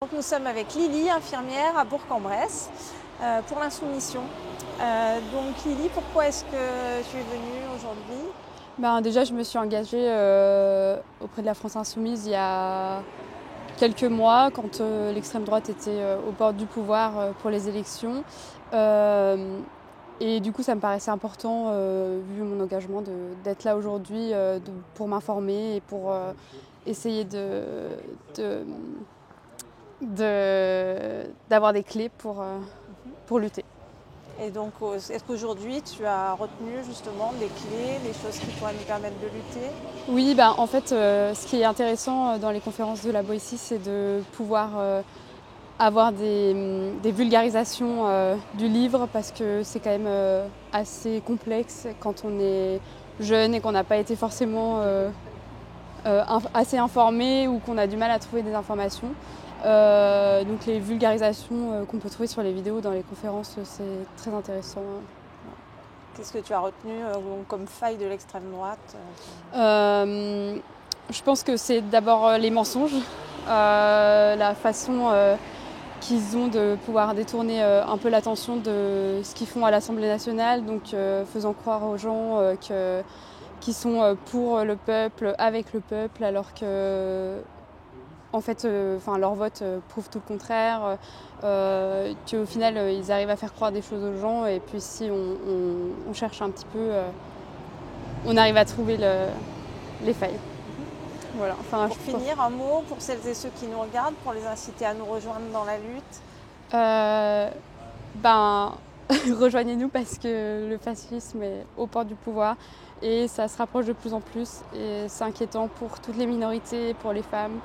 Donc nous sommes avec Lily, infirmière à Bourg-en-Bresse, pour l'Insoumission. Donc Lily, pourquoi est-ce que tu es venue aujourd'hui? Déjà, je me suis engagée auprès de la France Insoumise il y a quelques mois, quand l'extrême droite était au bord du pouvoir pour les élections. Et du coup, ça me paraissait important, vu mon engagement, d'être là aujourd'hui pour m'informer et pour essayer d'avoir des clés pour lutter. Et donc, est-ce qu'aujourd'hui tu as retenu justement des clés, des choses qui pourraient nous permettre de lutter? Oui, en fait, ce qui est intéressant dans les conférences de la Boétie, c'est de pouvoir avoir des vulgarisations du livre, parce que c'est quand même assez complexe quand on est jeune et qu'on n'a pas été forcément assez informé ou qu'on a du mal à trouver des informations. Donc les vulgarisations qu'on peut trouver sur les vidéos dans les conférences, c'est très intéressant. Qu'est-ce que tu as retenu comme faille de l'extrême droite? Je pense que c'est d'abord les mensonges, la façon qu'ils ont de pouvoir détourner un peu l'attention de ce qu'ils font à l'Assemblée nationale, donc faisant croire aux gens qu'ils sont pour le peuple, avec le peuple, alors que en fait, leur vote prouve tout le contraire, qu'au final, ils arrivent à faire croire des choses aux gens, et puis si on cherche un petit peu, on arrive à trouver les failles. Voilà. Pour finir, un mot pour celles et ceux qui nous regardent, pour les inciter à nous rejoindre dans la lutte? Rejoignez-nous, parce que le fascisme est aux portes du pouvoir et ça se rapproche de plus en plus, et c'est inquiétant pour toutes les minorités, pour les femmes,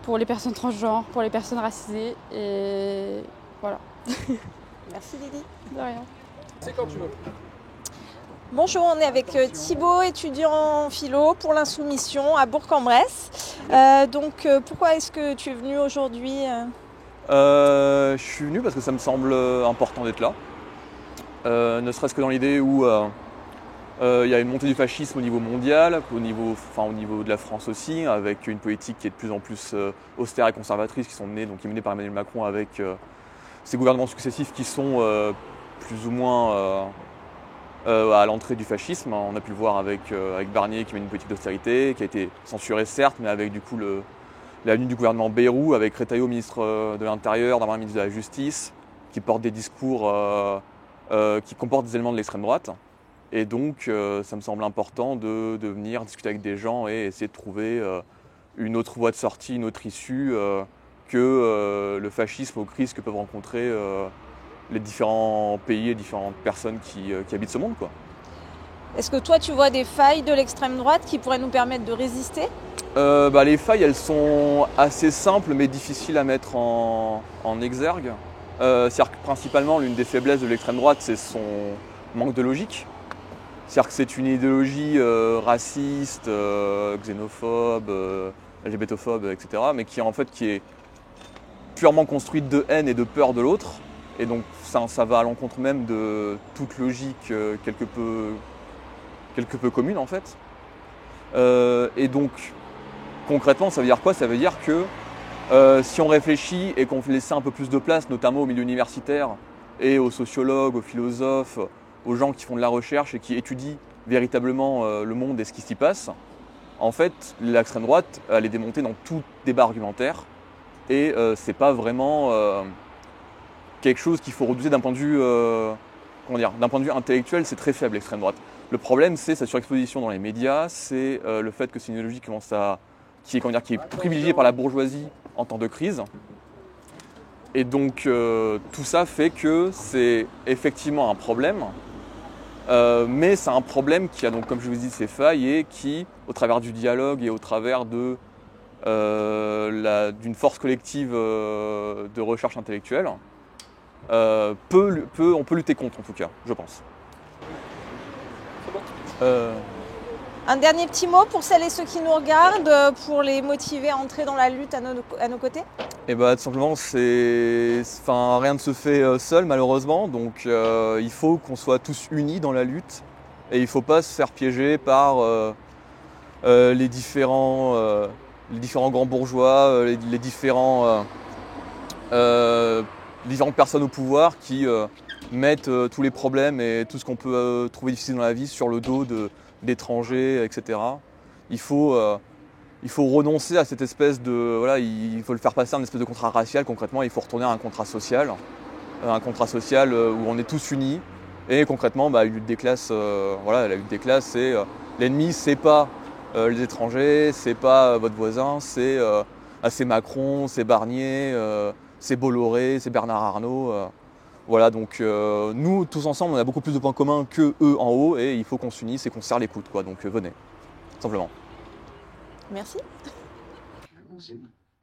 pour les personnes transgenres, pour les personnes racisées, et voilà. Merci Lily. De rien. C'est quand tu veux. Bonjour, on est avec Thibaut, étudiant en philo pour l'Insoumission à Bourg-en-Bresse. Pourquoi est-ce que tu es venu aujourd'hui? Je suis venu parce que ça me semble important d'être là. Ne serait-ce que dans l'idée où il y a une montée du fascisme au niveau mondial, au niveau de la France aussi, avec une politique qui est de plus en plus austère et conservatrice, qui est menée par Emmanuel Macron, avec ces gouvernements successifs qui sont plus ou moins à l'entrée du fascisme. On a pu le voir avec Barnier, qui mène une politique d'austérité, qui a été censurée certes, mais avec du coup la venue du gouvernement Bayrou, avec Retailleau, ministre de l'Intérieur, Darmanin, ministre de la Justice, qui portent des discours qui comportent des éléments de l'extrême droite. Et donc, ça me semble important de venir discuter avec des gens et essayer de trouver une autre voie de sortie, une autre issue que le fascisme aux crises que peuvent rencontrer les différents pays et différentes personnes qui habitent ce monde, quoi. Est-ce que toi tu vois des failles de l'extrême droite qui pourraient nous permettre de résister? Les failles, elles sont assez simples mais difficiles à mettre en exergue. C'est-à-dire que principalement, l'une des faiblesses de l'extrême droite, c'est son manque de logique. C'est-à-dire que c'est une idéologie raciste, xénophobe, LGBTophobe, etc., mais qui est purement construite de haine et de peur de l'autre. Et donc ça va à l'encontre même de toute logique quelque peu commune, en fait. Et donc concrètement, ça veut dire quoi? Ça veut dire que si on réfléchit et qu'on laissait un peu plus de place, notamment au milieu universitaire et aux sociologues, aux philosophes, aux gens qui font de la recherche et qui étudient véritablement le monde et ce qui s'y passe, en fait, l'extrême droite, elle est démontée dans tout débat argumentaire, et c'est pas vraiment quelque chose qu'il faut redouter d'un point de vue, d'un point de vue intellectuel. C'est très faible, l'extrême droite. Le problème, c'est sa surexposition dans les médias, c'est le fait que c'est une idéologie qui est privilégiée par la bourgeoisie en temps de crise. Et donc tout ça fait que c'est effectivement un problème, mais c'est un problème qui a donc, comme je vous dis, ses failles, et qui, au travers du dialogue et au travers d'une force collective de recherche intellectuelle, on peut lutter contre, en tout cas, je pense. Un dernier petit mot pour celles et ceux qui nous regardent, pour les motiver à entrer dans la lutte à nos côtés? Et tout simplement, rien ne se fait seul, malheureusement, donc il faut qu'on soit tous unis dans la lutte, et il ne faut pas se faire piéger par les différents grands bourgeois, les différents différentes personnes au pouvoir qui mettent tous les problèmes et tout ce qu'on peut trouver difficile dans la vie sur le dos d'étrangers, etc. Il faut renoncer à cette espèce de... Voilà, il faut le faire passer à une espèce de contrat racial. Concrètement, il faut retourner à un contrat social où on est tous unis. Et concrètement, la lutte des classes, la lutte des classes, c'est l'ennemi, c'est pas les étrangers, c'est pas votre voisin, c'est Macron, c'est Barnier, c'est Bolloré, c'est Bernard Arnault. Voilà, donc nous, tous ensemble, on a beaucoup plus de points communs que eux en haut, et il faut qu'on s'unisse et qu'on se serre les coudes, quoi. Donc venez, simplement. Merci.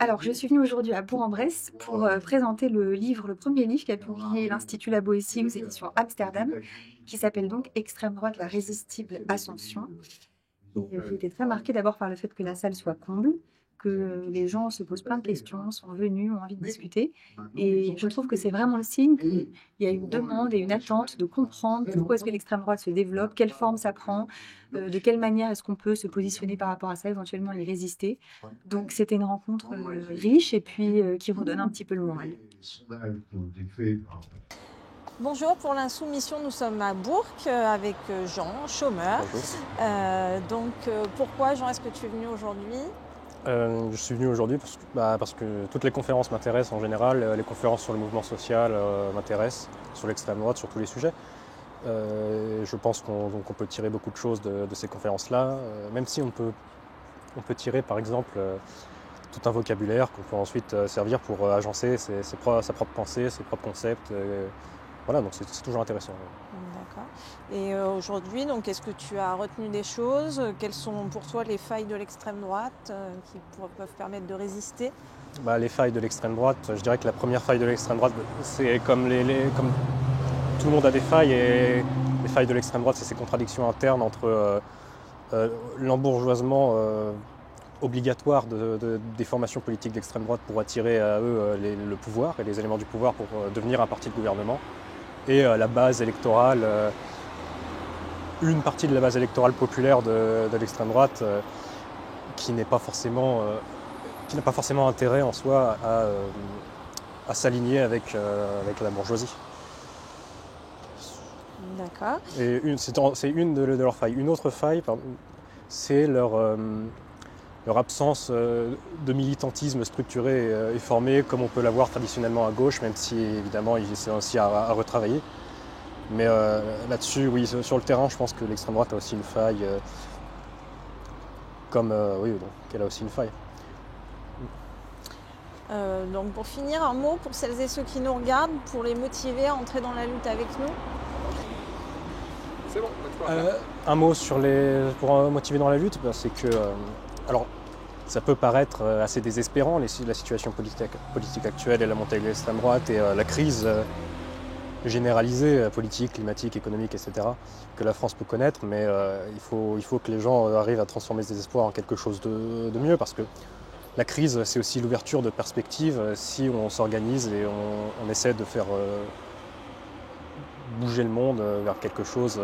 Alors, je suis venue aujourd'hui à Bourg-en-Bresse pour présenter le premier livre qu'a publié l'Institut La Boétie aux éditions Amsterdam, qui s'appelle donc Extrême droite, la résistible ascension. J'ai été très marquée d'abord par le fait que la salle soit comble, que les gens se posent plein de questions, sont venus, ont envie de discuter. Et je trouve que c'est vraiment le signe qu'il y a une demande et une attente de comprendre pourquoi est-ce que l'extrême droite se développe, quelle forme ça prend, de quelle manière est-ce qu'on peut se positionner par rapport à ça, éventuellement y résister. Donc c'était une rencontre riche et puis qui redonne un petit peu le moral. Bonjour, pour l'Insoumission, nous sommes à Bourg avec Jean, chômeur. Pourquoi, Jean, est-ce que tu es venu aujourd'hui ? Je suis venu aujourd'hui parce que toutes les conférences m'intéressent en général. Les conférences sur le mouvement social m'intéressent, sur l'extrême droite, sur tous les sujets. Je pense qu'on peut tirer beaucoup de choses de ces conférences-là, même si on peut tirer par exemple tout un vocabulaire qu'on peut ensuite servir pour agencer sa propre pensée, ses propres concepts. Voilà, donc c'est toujours intéressant. D'accord. Et aujourd'hui, donc, est-ce que tu as retenu des choses ? Quelles sont pour toi les failles de l'extrême droite qui peuvent permettre de résister ? Les failles de l'extrême droite, je dirais que la première faille de l'extrême droite, c'est comme tout le monde a des failles, et les failles de l'extrême droite, c'est ces contradictions internes entre l'embourgeoisement obligatoire des formations politiques d'extrême droite pour attirer à eux le pouvoir et les éléments du pouvoir pour devenir un parti de gouvernement, et la base électorale, une partie de la base électorale populaire de l'extrême droite qui n'a pas forcément intérêt en soi à s'aligner avec la bourgeoisie. D'accord. Et c'est une de leurs failles. Une autre faille, c'est leur absence de militantisme structuré et formé comme on peut l'avoir traditionnellement à gauche, même si évidemment ils essaient aussi à retravailler. Mais là-dessus, oui, sur le terrain, je pense que l'extrême droite a aussi une faille, qu'elle a aussi une faille. Donc pour finir, un mot pour celles et ceux qui nous regardent, pour les motiver à entrer dans la lutte avec nous. C'est bon, un mot pour motiver dans la lutte, c'est que, alors ça peut paraître assez désespérant, la situation politique actuelle et la montée de l'extrême droite et la crise généralisée, politique, climatique, économique, etc., que la France peut connaître, mais il faut que les gens arrivent à transformer ce désespoir en quelque chose de mieux, parce que la crise, c'est aussi l'ouverture de perspectives si on s'organise et on essaie de faire bouger le monde vers quelque chose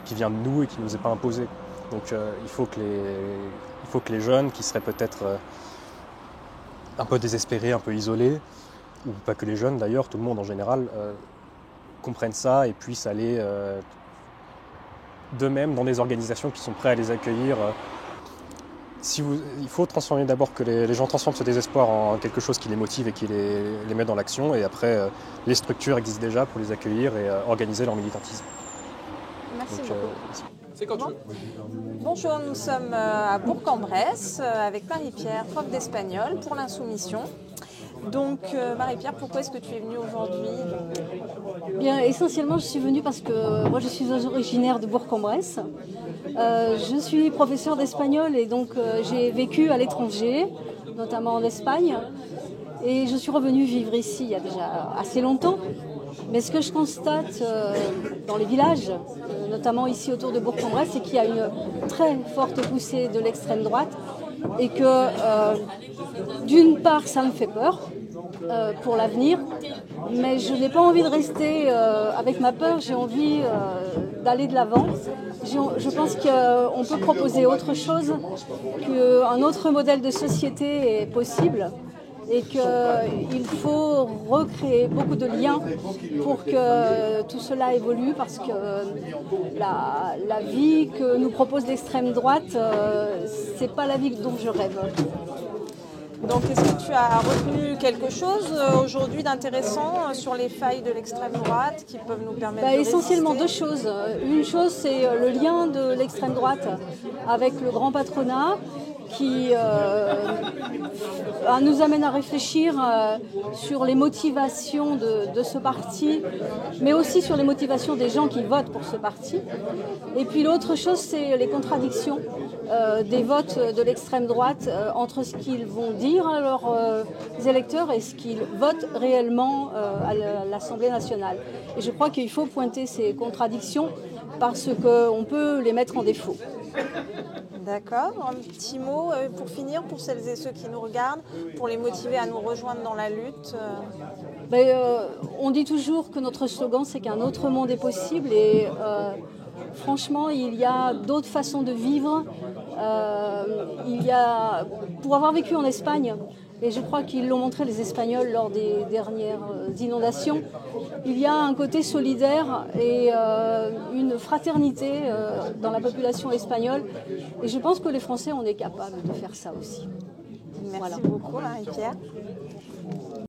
qui vient de nous et qui ne nous est pas imposé. Donc il faut que les jeunes, qui seraient peut-être un peu désespérés, un peu isolés, ou pas que les jeunes d'ailleurs, tout le monde en général, comprennent ça et puissent aller d'eux-mêmes dans des organisations qui sont prêtes à les accueillir. Il faut transformer d'abord que les gens transforment ce désespoir en quelque chose qui les motive et qui les met dans l'action, et après les structures existent déjà pour les accueillir et organiser leur militantisme. Merci beaucoup. C'est quand tu veux. Bonjour, nous sommes à Bourg-en-Bresse avec Marie-Pierre, prof d'espagnol pour l'Insoumission. Donc Marie-Pierre, pourquoi est-ce que tu es venue aujourd'hui ? Bien, essentiellement, je suis venue parce que moi je suis originaire de Bourg-en-Bresse. Je suis professeure d'espagnol et donc j'ai vécu à l'étranger, notamment en Espagne. Et je suis revenue vivre ici il y a déjà assez longtemps. Mais ce que je constate dans les villages, notamment ici autour de Bourg-en-Bresse, c'est qu'il y a une très forte poussée de l'extrême droite et que d'une part ça me fait peur pour l'avenir, mais je n'ai pas envie de rester avec ma peur, j'ai envie d'aller de l'avant. Je pense qu'on peut proposer autre chose, qu'un autre modèle de société est possible. et qu'il faut recréer beaucoup de liens pour que tout cela évolue, parce que la vie que nous propose l'extrême droite, c'est pas la vie dont je rêve. Donc, est-ce que tu as retenu quelque chose aujourd'hui d'intéressant sur les failles de l'extrême droite qui peuvent nous permettre de essentiellement résister? 2 choses. Une chose, c'est le lien de l'extrême droite avec le grand patronat, qui nous amène à réfléchir sur les motivations de ce parti, mais aussi sur les motivations des gens qui votent pour ce parti. Et puis l'autre chose, c'est les contradictions des votes de l'extrême droite entre ce qu'ils vont dire à leurs électeurs et ce qu'ils votent réellement à l'Assemblée nationale. Et je crois qu'il faut pointer ces contradictions parce qu'on peut les mettre en défaut. D'accord. Un petit mot pour finir, pour celles et ceux qui nous regardent, pour les motiver à nous rejoindre dans la lutte. On dit toujours que notre slogan, c'est qu'un autre monde est possible, et franchement, il y a d'autres façons de vivre. Pour avoir vécu en Espagne, et je crois qu'ils l'ont montré les Espagnols lors des dernières inondations, il y a un côté solidaire et une fraternité dans la population espagnole. Et je pense que les Français, on est capables de faire ça aussi. Merci beaucoup, Marie-Pierre.